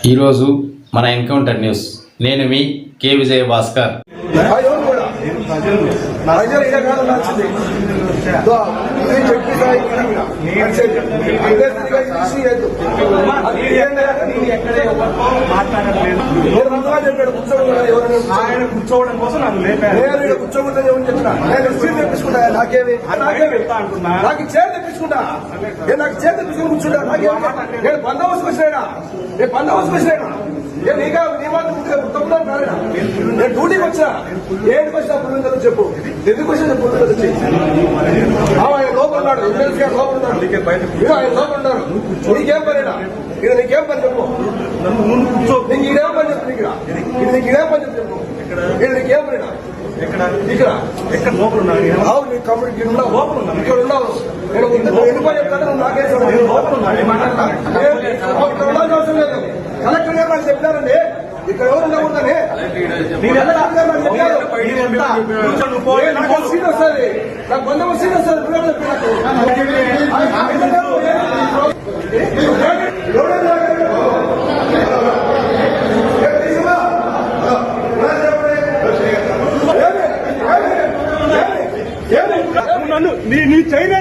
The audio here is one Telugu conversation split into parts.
ఈరోజు మన ఎన్కౌంటర్ న్యూస్. నేను మీ కే విజయ భాస్కర్. ఆయన కూర్చోవడం కోసం నాకు లేపారు. కూర్చోకుండా తెప్పించుకుంటా నాకేమి నాకు చేతి తెప్పించుకుంటా నాకు చేతి తెప్పించుకుని కూర్చుంటా నేను బందోబస్తు వచ్చినాడా నేను బందోబస్తు వచ్చినాడా నేను నీగా నీ మాత్రం తప్పుడా నేను డ్యూటీకి వచ్చినా ఏడుకి వచ్చినా పుల్లిందని చెప్పు ఎందుకు వచ్చినా పుల్లిందని వచ్చి ఆయన లోపల ఉన్నాడు ఎమ్మెల్సీ గారు లోపల ఉన్నాడు ఆయన లోపల ఉన్నారు నీకేం పనినా ఇది నీకేం పని చెప్పు నీకు ఇదేం పని చెప్పు నీకు ఇదేం పని చెప్పు ఇది నీకేం పనినా ఇక్కడ లోపల ఉన్నాడు నీ కమ్యూనిటీ లోపల ఉన్నాను ఇక్కడ ఉన్నావు నేను ఎన్ని పని చెప్తాను నువ్వు నాకేం లోపల ఉన్నాడు అవసరం లేదు. కలెక్టర్ గారు నాకు చెప్పారండి ఇక్కడ ఎవరు ఉండకూడదని సీట్ వస్తుంది నాకు బందోబస్తు సీట్ వస్తుంది నన్ను నీ చైనా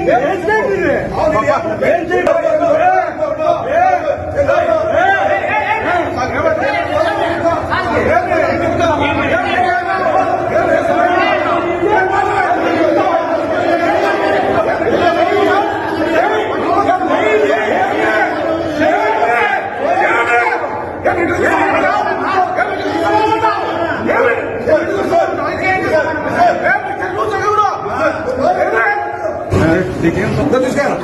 తీసుకెళ్ళ